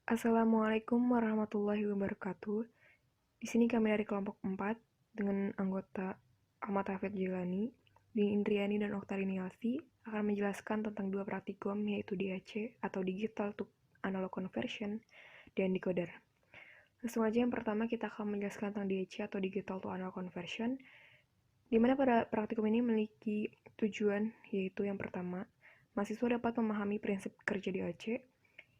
Assalamualaikum warahmatullahi wabarakatuh. Di sini kami dari kelompok 4 dengan anggota Ahmad Hafid Jilani, Dini Indriani, dan Oktariniasi akan menjelaskan tentang dua praktikum yaitu DAC atau Digital to Analog Conversion dan decoder. Langsung aja yang pertama kita akan menjelaskan tentang DAC atau Digital to Analog Conversion, di mana pada praktikum ini memiliki tujuan yaitu yang pertama, mahasiswa dapat memahami prinsip kerja DAC.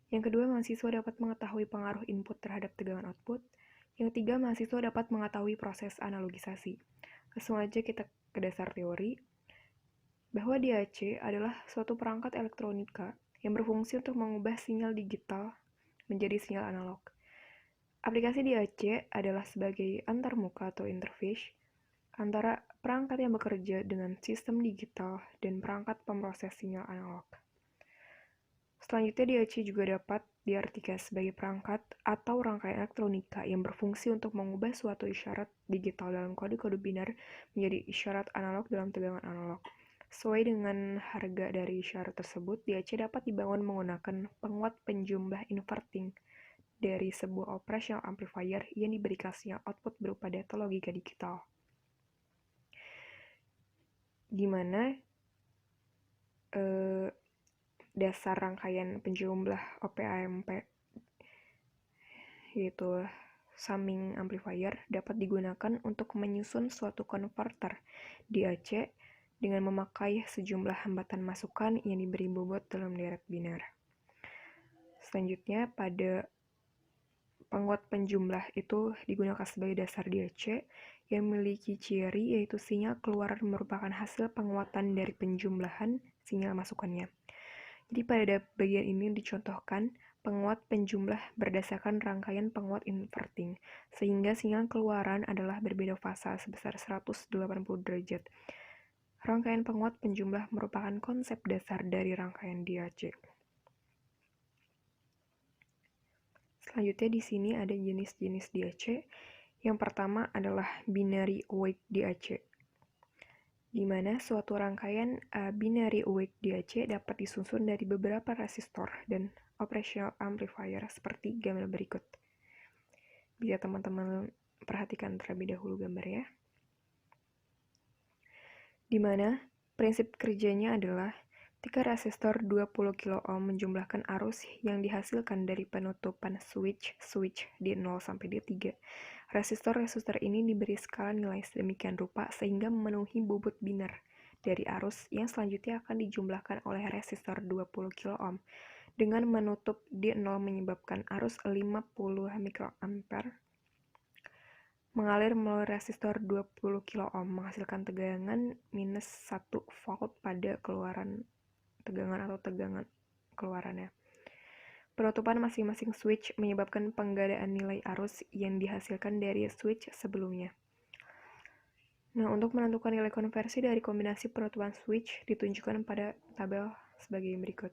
Yang kedua, mahasiswa dapat mengetahui pengaruh input terhadap tegangan output. Yang ketiga, mahasiswa dapat mengetahui proses analogisasi. Langsung aja kita ke dasar teori, bahwa DAC adalah suatu perangkat elektronika yang berfungsi untuk mengubah sinyal digital menjadi sinyal analog. Aplikasi DAC adalah sebagai antarmuka atau interface antara perangkat yang bekerja dengan sistem digital dan perangkat pemroses sinyal analog. Selanjutnya, DAC juga dapat diartikan sebagai perangkat atau rangkaian elektronika yang berfungsi untuk mengubah suatu isyarat digital dalam kode-kode binar menjadi isyarat analog dalam tegangan analog. Sesuai dengan harga dari isyarat tersebut, DAC dapat dibangun menggunakan penguat penjumlah inverting dari sebuah operational amplifier yang diberikan sinyal output berupa data logika digital. Gimana dasar rangkaian penjumlah OP-AMP yaitu summing amplifier dapat digunakan untuk menyusun suatu konverter DAC dengan memakai sejumlah hambatan masukan yang diberi bobot dalam deret binar. Selanjutnya, pada penguat penjumlah itu digunakan sebagai dasar DAC yang memiliki ciri yaitu sinyal keluaran merupakan hasil penguatan dari penjumlahan sinyal masukannya. Jadi pada bagian ini dicontohkan penguat penjumlah berdasarkan rangkaian penguat inverting, sehingga sinyal keluaran adalah berbeda fasa sebesar 180 derajat. Rangkaian penguat penjumlah merupakan konsep dasar dari rangkaian DAC. Selanjutnya di sini ada jenis-jenis DAC. Yang pertama adalah binary awake DAC, di mana suatu rangkaian binary awake DAC dapat disusun dari beberapa resistor dan operational amplifier seperti gambar berikut. Bisa teman-teman perhatikan terlebih dahulu gambarnya. Di mana prinsip kerjanya adalah ketika resistor 20 kilo ohm menjumlahkan arus yang dihasilkan dari penutupan switch di 0 sampai di 3. Resistor-resistor ini diberi skala nilai sedemikian rupa sehingga memenuhi bobot binar dari arus yang selanjutnya akan dijumlahkan oleh resistor 20 kilo ohm dengan menutup di 0 menyebabkan arus 50 mikroampere mengalir melalui resistor 20 kilo ohm menghasilkan tegangan minus 1 volt pada keluaran tegangan atau tegangan keluarannya. Penutupan masing-masing switch menyebabkan penggadaan nilai arus yang dihasilkan dari switch sebelumnya. Nah, untuk menentukan nilai konversi dari kombinasi penutupan switch ditunjukkan pada tabel sebagai berikut.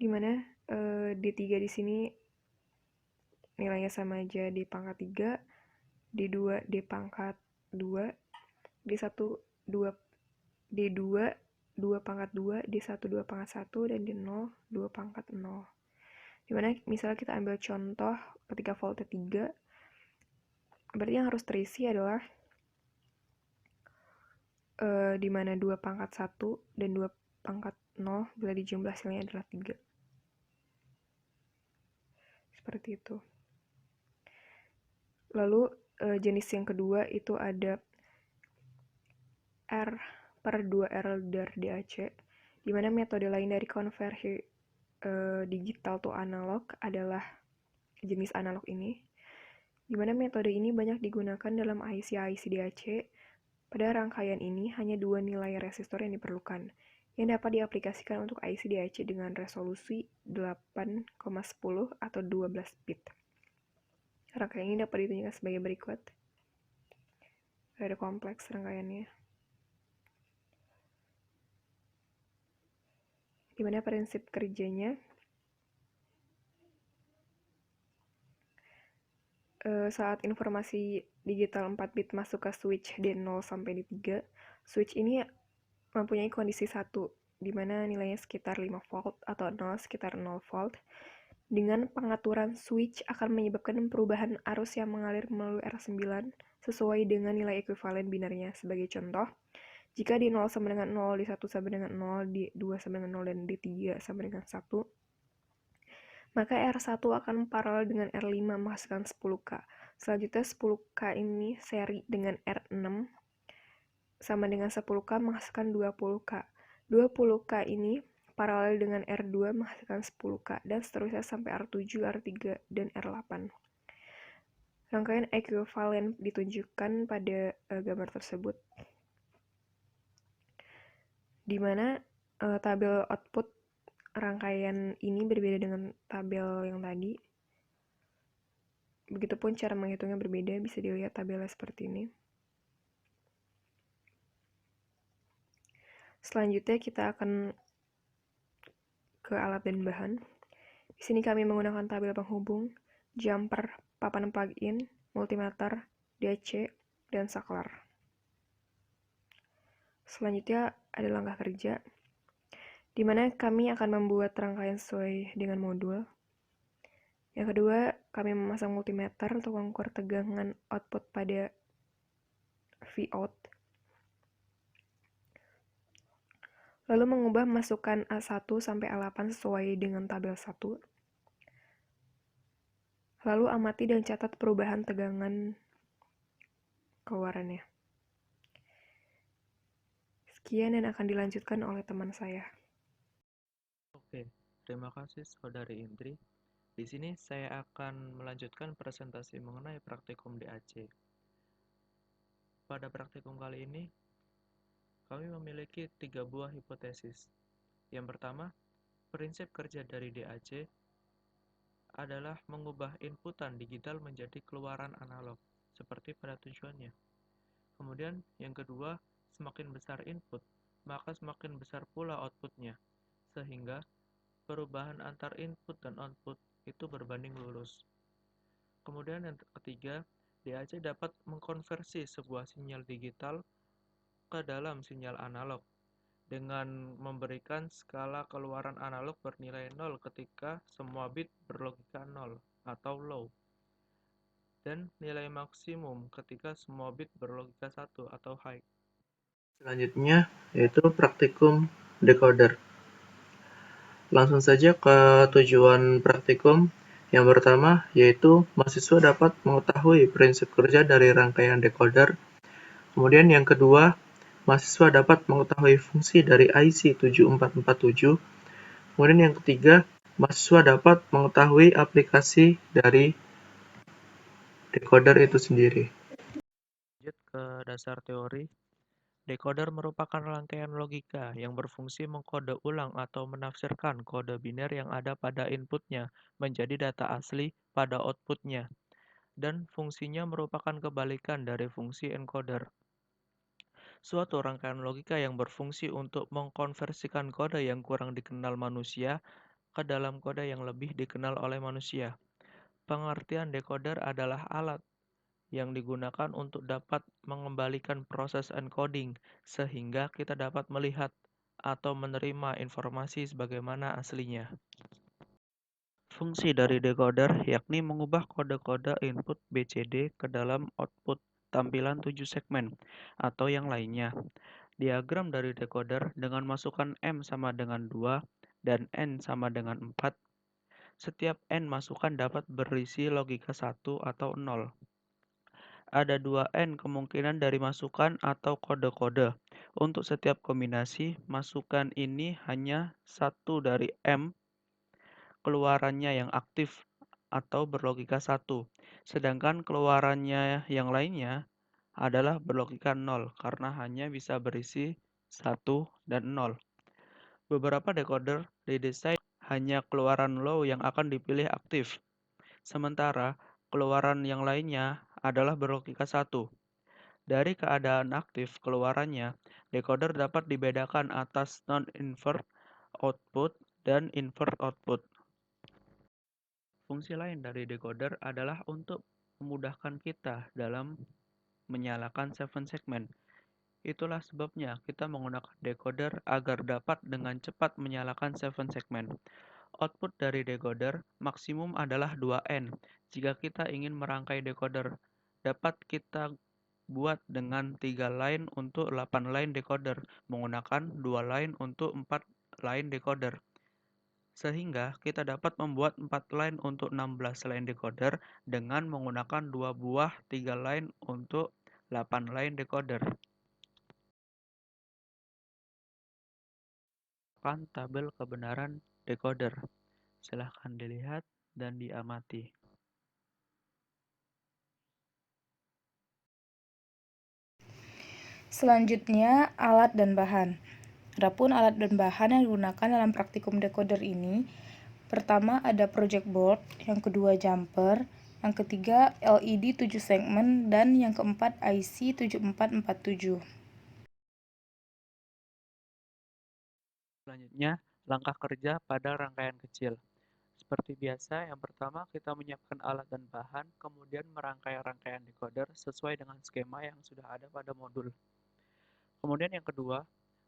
Dimana D3 di sini nilainya sama aja D pangkat 3, D2 D pangkat 2, D1 2 D2 2 pangkat 2, D1 2 pangkat 1, dan D0 2 pangkat 0. Dimana misalnya kita ambil contoh ketika voltnya 3, berarti yang harus terisi adalah dimana 2 pangkat 1 dan 2 pangkat 0 bila dijumlah hasilnya adalah 3. Seperti itu. Lalu jenis yang kedua itu ada R per 2R dari DAC, di mana metode lain dari konversi digital to analog adalah jenis analog ini, di mana metode ini banyak digunakan dalam IC DAC. Pada rangkaian ini hanya dua nilai resistor yang diperlukan, yang dapat diaplikasikan untuk IC DAC dengan resolusi 8,10 atau 12 bit. Rangkaian ini dapat ditunjukkan sebagai berikut. Ada kompleks rangkaiannya. Di mana prinsip kerjanya saat informasi digital 4 bit masuk ke switch D0 sampai D3, switch ini mempunyai kondisi 1, di mana nilainya sekitar 5 volt atau 0 sekitar 0 volt. Dengan pengaturan switch akan menyebabkan perubahan arus yang mengalir melalui R9 sesuai dengan nilai ekuivalen binarnya. Sebagai contoh, jika di 0 sama dengan 0, di 1 sama dengan 0, di 2 sama dengan 0, dan di 3 sama dengan 1, maka R1 akan paralel dengan R5 menghasilkan 10K. Selanjutnya 10K ini seri dengan R6 sama dengan 10K menghasilkan 20K. 20K ini paralel dengan R2 menghasilkan 10K, dan seterusnya sampai R7, R3, dan R8. Rangkaian ekuivalen ditunjukkan pada gambar tersebut, di mana tabel output rangkaian ini berbeda dengan tabel yang tadi. Begitupun cara menghitungnya berbeda, bisa dilihat tabelnya seperti ini. Selanjutnya kita akan ke alat dan bahan. Di sini kami menggunakan tabel penghubung, jumper, papan plug-in, multimeter, DC, dan saklar. Selanjutnya ada langkah kerja, di mana kami akan membuat rangkaian sesuai dengan modul. Yang kedua, kami memasang multimeter untuk mengukur tegangan output pada Vout. Lalu mengubah masukan A1 sampai A8 sesuai dengan tabel 1. Lalu amati dan catat perubahan tegangan keluarannya. Sekian dan akan dilanjutkan oleh teman saya. Oke, terima kasih Saudari Indri. Di sini saya akan melanjutkan presentasi mengenai praktikum DAC. Pada praktikum kali ini, kami memiliki 3 buah hipotesis. Yang pertama, prinsip kerja dari DAC adalah mengubah inputan digital menjadi keluaran analog, seperti pada tujuannya. Kemudian, yang kedua, semakin besar input, maka semakin besar pula outputnya, sehingga perubahan antar input dan output itu berbanding lurus. Kemudian yang ketiga, DAC dapat mengkonversi sebuah sinyal digital ke dalam sinyal analog dengan memberikan skala keluaran analog bernilai 0 ketika semua bit berlogika 0 atau low, dan nilai maksimum ketika semua bit berlogika 1 atau high. Selanjutnya yaitu praktikum decoder. Langsung saja ke tujuan praktikum. Yang pertama yaitu mahasiswa dapat mengetahui prinsip kerja dari rangkaian decoder. Kemudian yang kedua, mahasiswa dapat mengetahui fungsi dari IC 7447. Kemudian yang ketiga, mahasiswa dapat mengetahui aplikasi dari decoder itu sendiri. Lanjut ke dasar teori. Decoder merupakan rangkaian logika yang berfungsi mengkode ulang atau menafsirkan kode biner yang ada pada inputnya menjadi data asli pada outputnya, dan fungsinya merupakan kebalikan dari fungsi encoder. Suatu rangkaian logika yang berfungsi untuk mengkonversikan kode yang kurang dikenal manusia ke dalam kode yang lebih dikenal oleh manusia. Pengertian decoder adalah alat yang digunakan untuk dapat mengembalikan proses encoding sehingga kita dapat melihat atau menerima informasi sebagaimana aslinya. Fungsi dari decoder yakni mengubah kode-kode input BCD ke dalam output tampilan 7 segmen atau yang lainnya. Diagram dari decoder dengan masukan M sama dengan 2 dan N sama dengan 4. Setiap N masukan dapat berisi logika 1 atau 0. Ada 2N kemungkinan dari masukan atau kode-kode. Untuk setiap kombinasi, masukan ini hanya satu dari M keluarannya yang aktif atau berlogika 1, sedangkan keluarannya yang lainnya adalah berlogika 0 karena hanya bisa berisi 1 dan 0. Beberapa decoder didesain hanya keluaran low yang akan dipilih aktif, sementara keluaran yang lainnya adalah berlogika 1. Dari keadaan aktif keluarannya, decoder dapat dibedakan atas non-invert output dan invert output. Fungsi lain dari decoder adalah untuk memudahkan kita dalam menyalakan 7 segmen. Itulah sebabnya kita menggunakan decoder agar dapat dengan cepat menyalakan 7 segmen. Output dari decoder maksimum adalah 2N. Jika kita ingin merangkai decoder, dapat kita buat dengan 3 line untuk 8 line decoder, menggunakan 2 line untuk 4 line decoder. Sehingga kita dapat membuat 4 line untuk 16 line decoder dengan menggunakan 2 buah 3 line untuk 8 line decoder. Kan tabel kebenaran decoder. Silahkan dilihat dan diamati. Selanjutnya, alat dan bahan. Adapun alat dan bahan yang digunakan dalam praktikum decoder ini, pertama ada project board, yang kedua jumper, yang ketiga LED 7 segmen, dan yang keempat IC 7447. Selanjutnya, langkah kerja pada rangkaian kecil. Seperti biasa, yang pertama kita menyiapkan alat dan bahan, kemudian merangkai rangkaian decoder sesuai dengan skema yang sudah ada pada modul. Kemudian yang kedua,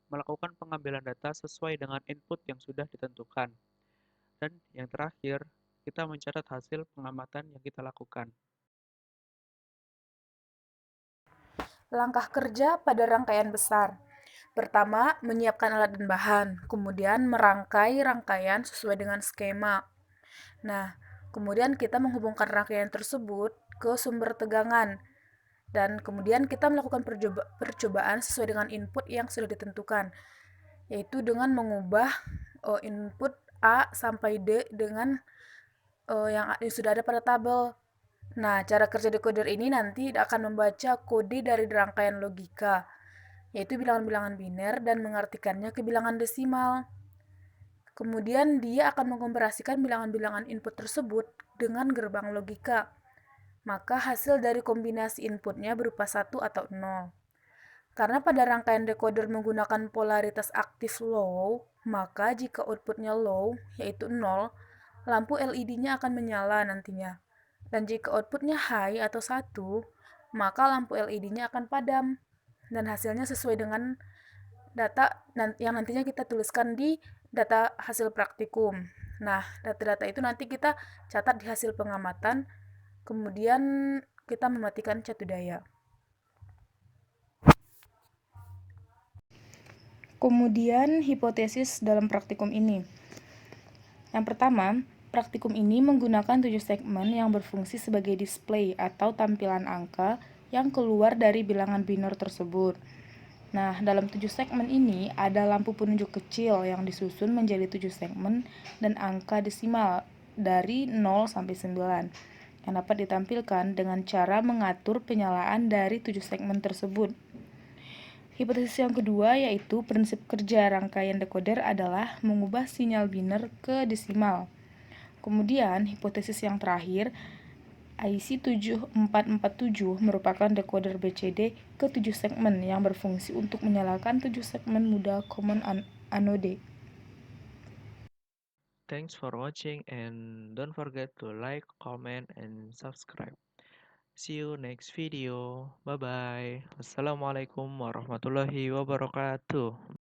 melakukan pengambilan data sesuai dengan input yang sudah ditentukan. Dan yang terakhir, kita mencatat hasil pengamatan yang kita lakukan. Langkah kerja pada rangkaian besar. Pertama, menyiapkan alat dan bahan, kemudian merangkai rangkaian sesuai dengan skema. Nah, kemudian kita menghubungkan rangkaian tersebut ke sumber tegangan, dan kemudian kita melakukan percobaan sesuai dengan input yang sudah ditentukan, yaitu dengan mengubah input A sampai D dengan yang sudah ada pada tabel. Nah, cara kerja decoder ini nanti akan membaca kode dari rangkaian logika, yaitu bilangan-bilangan biner dan mengartikannya ke bilangan desimal. Kemudian dia akan mengkomparasikan bilangan-bilangan input tersebut dengan gerbang logika. Maka hasil dari kombinasi inputnya berupa 1 atau 0. Karena pada rangkaian decoder menggunakan polaritas aktif low, maka jika outputnya low, yaitu 0, lampu LED-nya akan menyala nantinya. Dan jika outputnya high atau 1, maka lampu LED-nya akan padam. Dan hasilnya sesuai dengan data yang nantinya kita tuliskan di data hasil praktikum. Nah, data-data itu nanti kita catat di hasil pengamatan, kemudian kita mematikan catu daya. Kemudian hipotesis dalam praktikum ini. Yang pertama, praktikum ini menggunakan 7 segmen yang berfungsi sebagai display atau tampilan angka yang keluar dari bilangan biner tersebut. Nah, dalam 7 segmen ini ada lampu penunjuk kecil yang disusun menjadi 7 segmen dan angka desimal dari 0 sampai 9 yang dapat ditampilkan dengan cara mengatur penyalaan dari 7 segmen tersebut. Hipotesis yang kedua yaitu prinsip kerja rangkaian decoder adalah mengubah sinyal biner ke desimal. Kemudian, hipotesis yang terakhir, IC 7447 merupakan decoder BCD ke 7 segmen yang berfungsi untuk menyalakan 7 segmen muda common anode. Thanks for watching and don't forget to like, comment, and subscribe. See you next video. Bye bye. Wassalamualaikum warahmatullahi wabarakatuh.